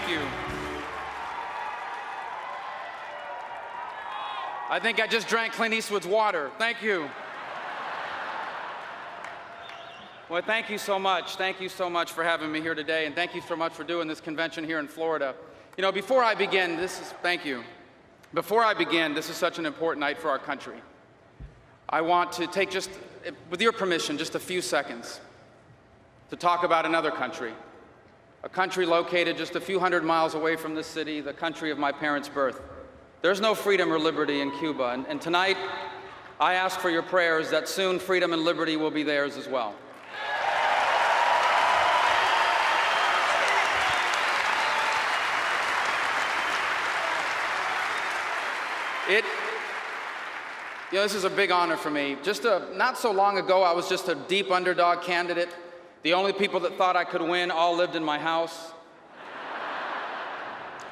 Thank you. I think I just drank Clint Eastwood's water. Thank you. Well, thank you so much. Thank you so much for having me here today, and thank you so much for doing this convention here in Florida. You know, before I begin, thank you. Before I begin, this is such an important night for our country. I want to take just, with your permission, just a few seconds to talk about another country, a country located just a few hundred miles away from this city, the country of my parents' birth. There's no freedom or liberty in Cuba, and tonight I ask for your prayers that soon freedom and liberty will be theirs as well. You know, this is a big honor for me. Not so long ago, I was just a deep underdog candidate. The only people that thought I could win all lived in my house.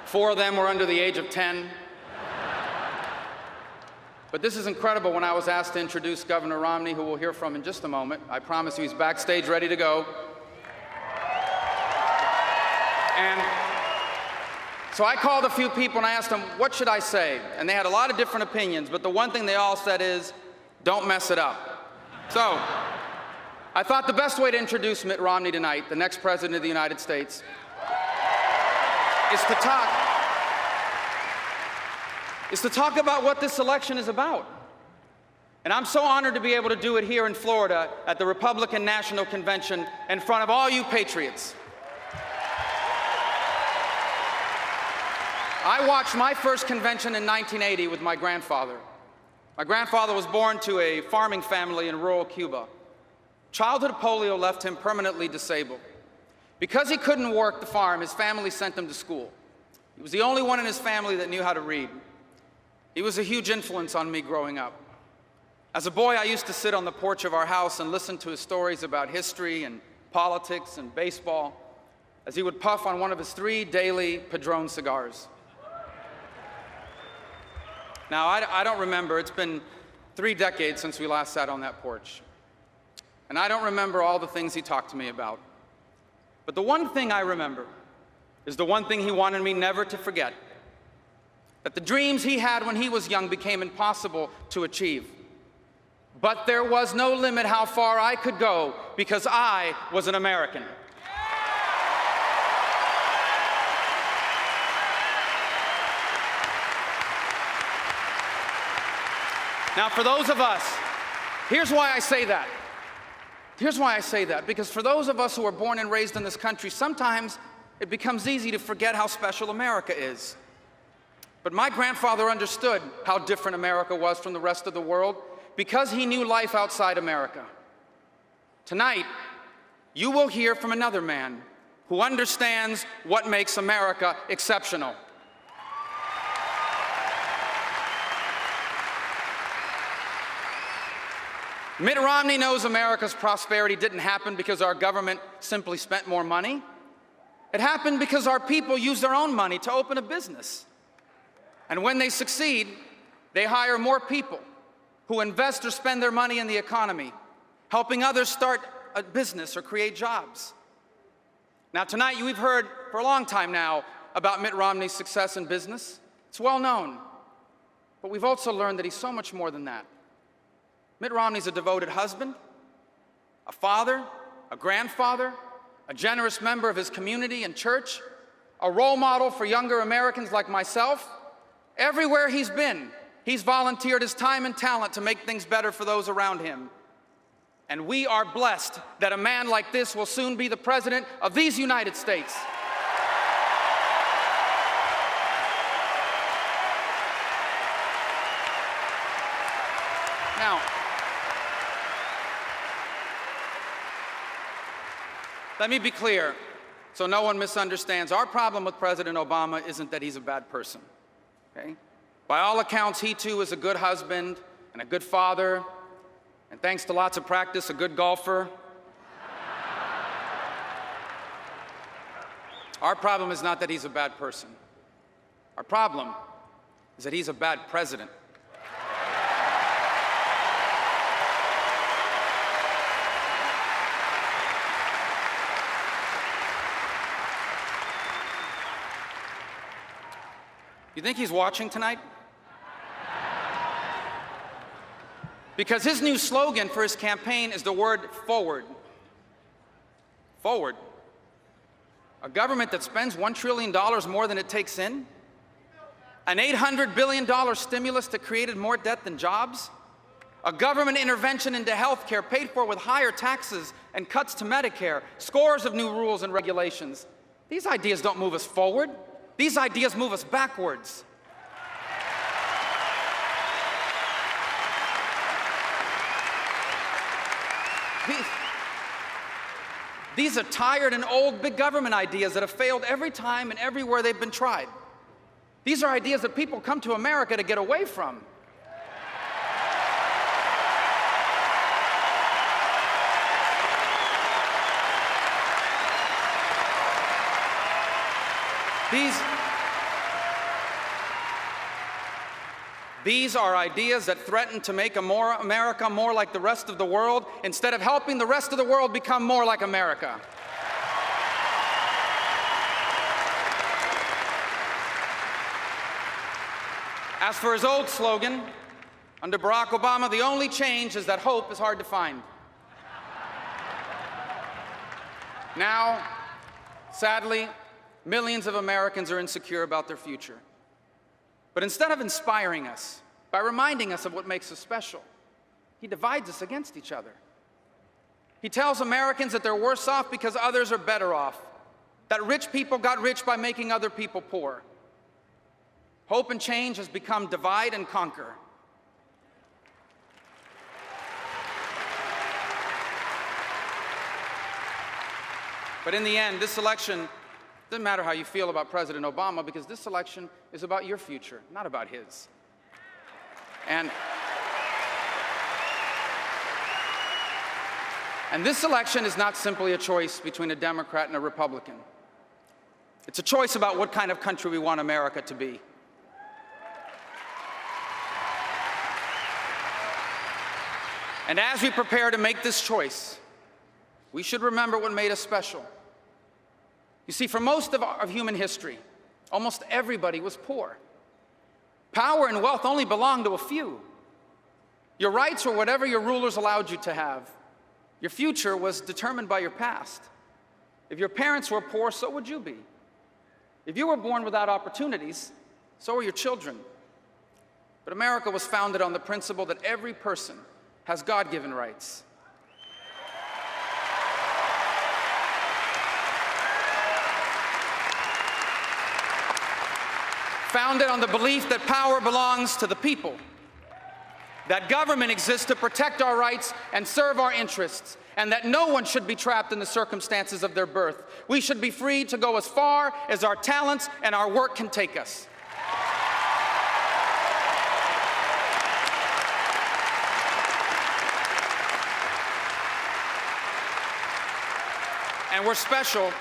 4 of them were under the age of 10. But this is incredible when I was asked to introduce Governor Romney, who we'll hear from in just a moment. I promise you he's backstage ready to go. And so I called a few people and I asked them, what should I say? And they had a lot of different opinions, but the one thing they all said is, don't mess it up. So I thought the best way to introduce Mitt Romney tonight, the next president of the United States, is to talk about what this election is about. And I'm so honored to be able to do it here in Florida at the Republican National Convention in front of all you patriots. I watched my first convention in 1980 with my grandfather. My grandfather was born to a farming family in rural Cuba. Childhood polio left him permanently disabled. Because he couldn't work the farm, his family sent him to school. He was the only one in his family that knew how to read. He was a huge influence on me growing up. As a boy, I used to sit on the porch of our house and listen to his stories about history and politics and baseball as he would puff on one of his 3 daily Padron cigars. Now, I don't remember, it's been 3 decades since we last sat on that porch. And I don't remember all the things he talked to me about. But the one thing I remember is the one thing he wanted me never to forget, that the dreams he had when he was young became impossible to achieve. But there was no limit how far I could go because I was an American. Now, for those of us, here's why I say that. Here's why I say that, because for those of us who are born and raised in this country, sometimes it becomes easy to forget how special America is. But my grandfather understood how different America was from the rest of the world because he knew life outside America. Tonight, you will hear from another man who understands what makes America exceptional. Mitt Romney knows America's prosperity didn't happen because our government simply spent more money. It happened because our people used their own money to open a business. And when they succeed, they hire more people who invest or spend their money in the economy, helping others start a business or create jobs. Now, tonight, we've heard for a long time now about Mitt Romney's success in business. It's well known. But we've also learned that he's so much more than that. Mitt Romney's a devoted husband, a father, a grandfather, a generous member of his community and church, a role model for younger Americans like myself. Everywhere he's been, he's volunteered his time and talent to make things better for those around him. And we are blessed that a man like this will soon be the president of these United States. Now, let me be clear, so no one misunderstands. Our problem with President Obama isn't that he's a bad person, okay? By all accounts, he too is a good husband and a good father, and thanks to lots of practice, a good golfer. Our problem is not that he's a bad person. Our problem is that he's a bad president. You think he's watching tonight? Because his new slogan for his campaign is the word forward. Forward. A government that spends $1 trillion more than it takes in? An $800 billion stimulus that created more debt than jobs? A government intervention into health care paid for with higher taxes and cuts to Medicare, scores of new rules and regulations. These ideas don't move us forward. These ideas move us backwards. These are tired and old big government ideas that have failed every time and everywhere they've been tried. These are ideas that people come to America to get away from. These are ideas that threaten to make America more like the rest of the world instead of helping the rest of the world become more like America. As for his old slogan, under Barack Obama, the only change is that hope is hard to find. Now, sadly, millions of Americans are insecure about their future. But instead of inspiring us by reminding us of what makes us special, he divides us against each other. He tells Americans that they're worse off because others are better off, that rich people got rich by making other people poor. Hope and change has become divide and conquer. But in the end, this election doesn't matter how you feel about President Obama, because this election is about your future, not about his. And this election is not simply a choice between a Democrat and a Republican. It's a choice about what kind of country we want America to be. And as we prepare to make this choice, we should remember what made us special. You see, for most of human history, almost everybody was poor. Power and wealth only belonged to a few. Your rights were whatever your rulers allowed you to have. Your future was determined by your past. If your parents were poor, so would you be. If you were born without opportunities, so are your children. But America was founded on the principle that every person has God-given rights. Founded on the belief that power belongs to the people, that government exists to protect our rights and serve our interests, and that no one should be trapped in the circumstances of their birth. We should be free to go as far as our talents and our work can take us. And we're special.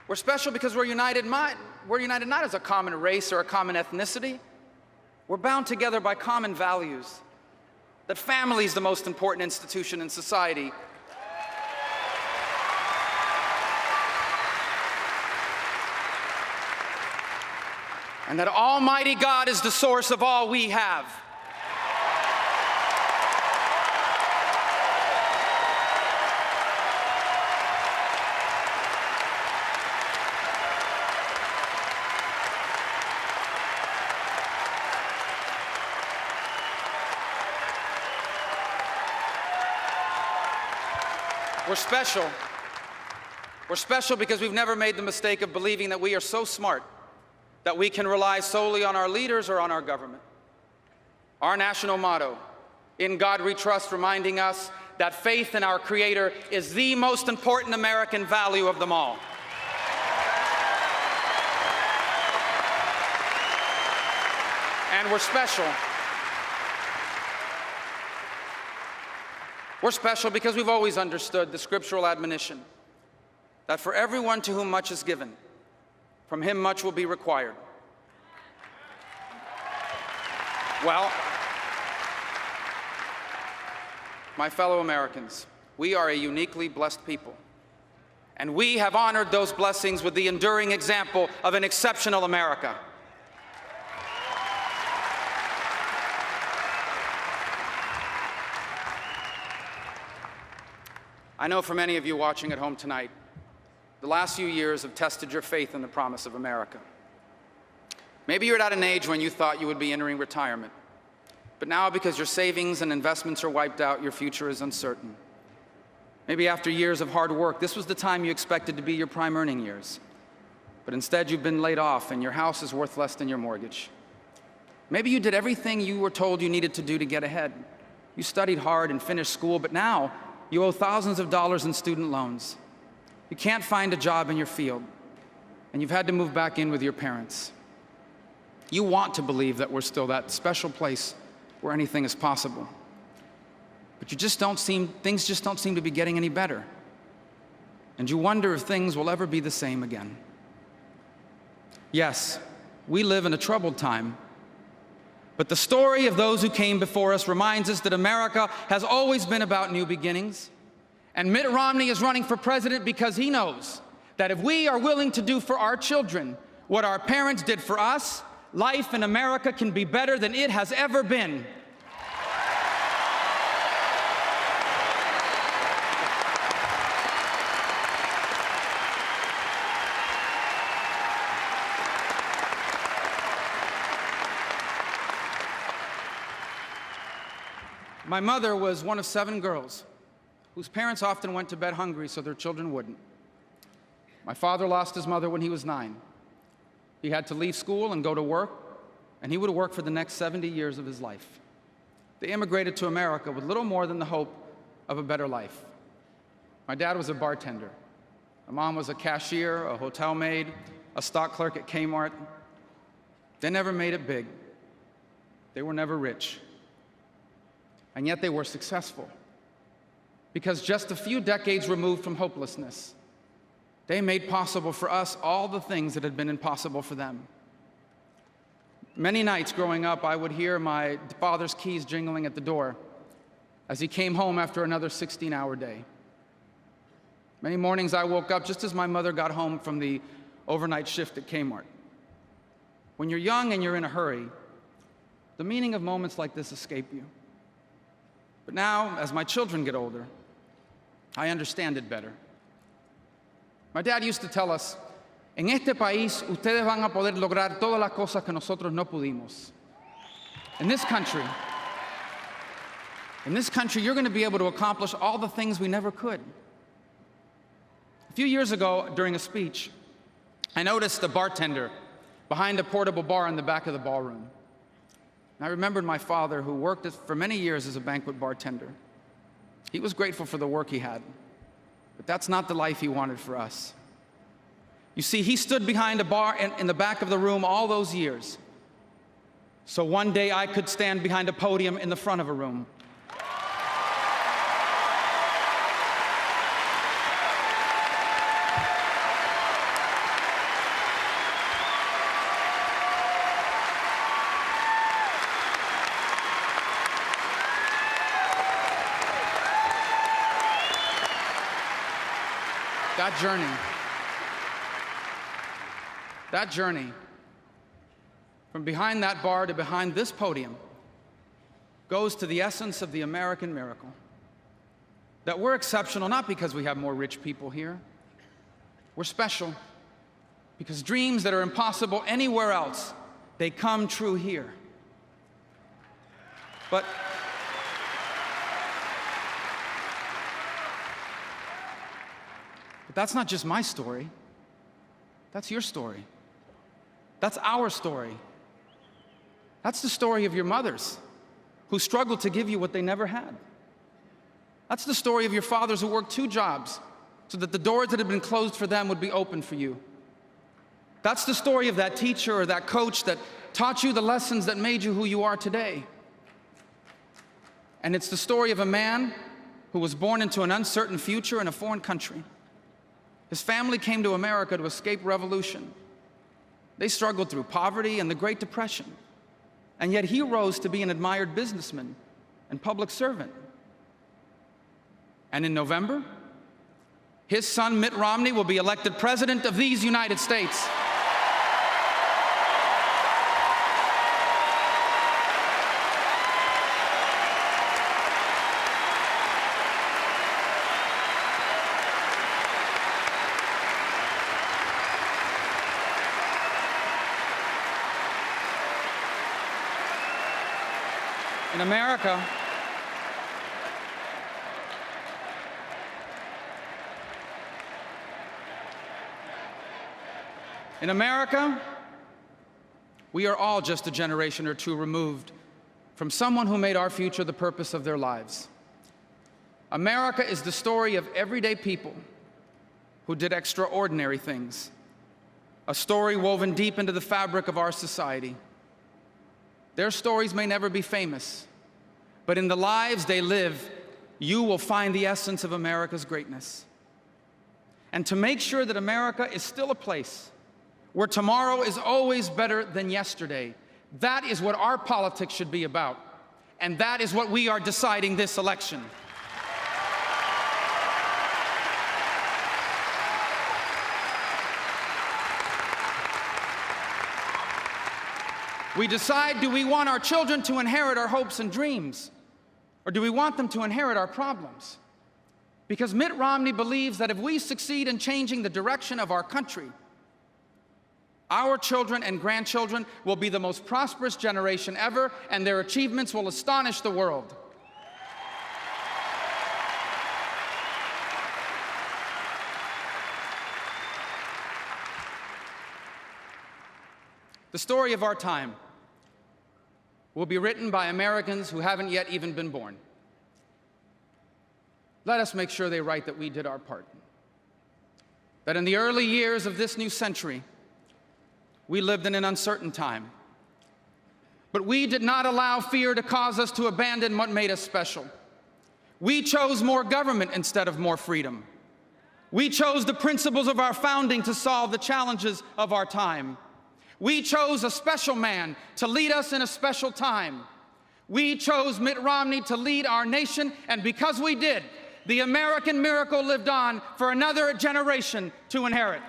We're special because we're united not as a common race or a common ethnicity. We're bound together by common values. That family is the most important institution in society. And that Almighty God is the source of all we have. We're special. We're special because we've never made the mistake of believing that we are so smart that we can rely solely on our leaders or on our government. Our national motto, "In God We Trust," reminding us that faith in our Creator is the most important American value of them all. And we're special. We're special because we've always understood the scriptural admonition that for everyone to whom much is given, from him much will be required. Well, my fellow Americans, we are a uniquely blessed people, and we have honored those blessings with the enduring example of an exceptional America. I know for many of you watching at home tonight, the last few years have tested your faith in the promise of America. Maybe you're at an age when you thought you would be entering retirement, but now because your savings and investments are wiped out, your future is uncertain. Maybe after years of hard work, this was the time you expected to be your prime earning years, but instead you've been laid off and your house is worth less than your mortgage. Maybe you did everything you were told you needed to do to get ahead. You studied hard and finished school, but now you owe thousands of dollars in student loans. You can't find a job in your field, and you've had to move back in with your parents. You want to believe that we're still that special place where anything is possible, but things just don't seem to be getting any better. And you wonder if things will ever be the same again. Yes, we live in a troubled time, but the story of those who came before us reminds us that America has always been about new beginnings. And Mitt Romney is running for president because he knows that if we are willing to do for our children what our parents did for us, life in America can be better than it has ever been. My mother was one of 7 girls whose parents often went to bed hungry so their children wouldn't. My father lost his mother when he was 9. He had to leave school and go to work, and he would work for the next 70 years of his life. They immigrated to America with little more than the hope of a better life. My dad was a bartender. My mom was a cashier, a hotel maid, a stock clerk at Kmart. They never made it big. They were never rich. And yet they were successful, because just a few decades removed from hopelessness, they made possible for us all the things that had been impossible for them. Many nights growing up, I would hear my father's keys jingling at the door as he came home after another 16-hour day. Many mornings I woke up just as my mother got home from the overnight shift at Kmart. When you're young and you're in a hurry, the meaning of moments like this escape you. But now, as my children get older, I understand it better. My dad used to tell us, en este país, ustedes van a poder lograr todas las cosas que nosotros no pudimos. In this country, you're going to be able to accomplish all the things we never could. A few years ago, during a speech, I noticed a bartender behind a portable bar in the back of the ballroom. I remembered my father, who worked for many years as a banquet bartender. He was grateful for the work he had, but that's not the life he wanted for us. You see, he stood behind a bar in the back of the room all those years, so one day I could stand behind a podium in the front of a room. That journey from behind that bar to behind this podium goes to the essence of the American miracle. That we're exceptional not because we have more rich people here. We're special because dreams that are impossible anywhere else, they come true here. But that's not just my story. That's your story. That's our story. That's the story of your mothers who struggled to give you what they never had. That's the story of your fathers who worked 2 jobs so that the doors that had been closed for them would be open for you. That's the story of that teacher or that coach that taught you the lessons that made you who you are today. And it's the story of a man who was born into an uncertain future in a foreign country. His family came to America to escape revolution. They struggled through poverty and the Great Depression, and yet he rose to be an admired businessman and public servant. And in November, his son Mitt Romney will be elected president of these United States. In America, we are all just a generation or two removed from someone who made our future the purpose of their lives. America is the story of everyday people who did extraordinary things, a story woven deep into the fabric of our society. Their stories may never be famous, but in the lives they live, you will find the essence of America's greatness. And to make sure that America is still a place where tomorrow is always better than yesterday, that is what our politics should be about. And that is what we are deciding this election. We decide, do we want our children to inherit our hopes and dreams? Or do we want them to inherit our problems? Because Mitt Romney believes that if we succeed in changing the direction of our country, our children and grandchildren will be the most prosperous generation ever, and their achievements will astonish the world. The story of our time will be written by Americans who haven't yet even been born. Let us make sure they write that we did our part. That in the early years of this new century, we lived in an uncertain time. But we did not allow fear to cause us to abandon what made us special. We chose more government instead of more freedom. We chose the principles of our founding to solve the challenges of our time. We chose a special man to lead us in a special time. We chose Mitt Romney to lead our nation, and because we did, the American miracle lived on for another generation to inherit.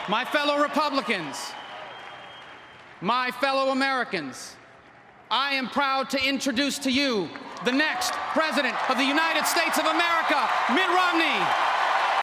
My fellow Republicans, my fellow Americans, I am proud to introduce to you the next President of the United States of America, Mitt Romney.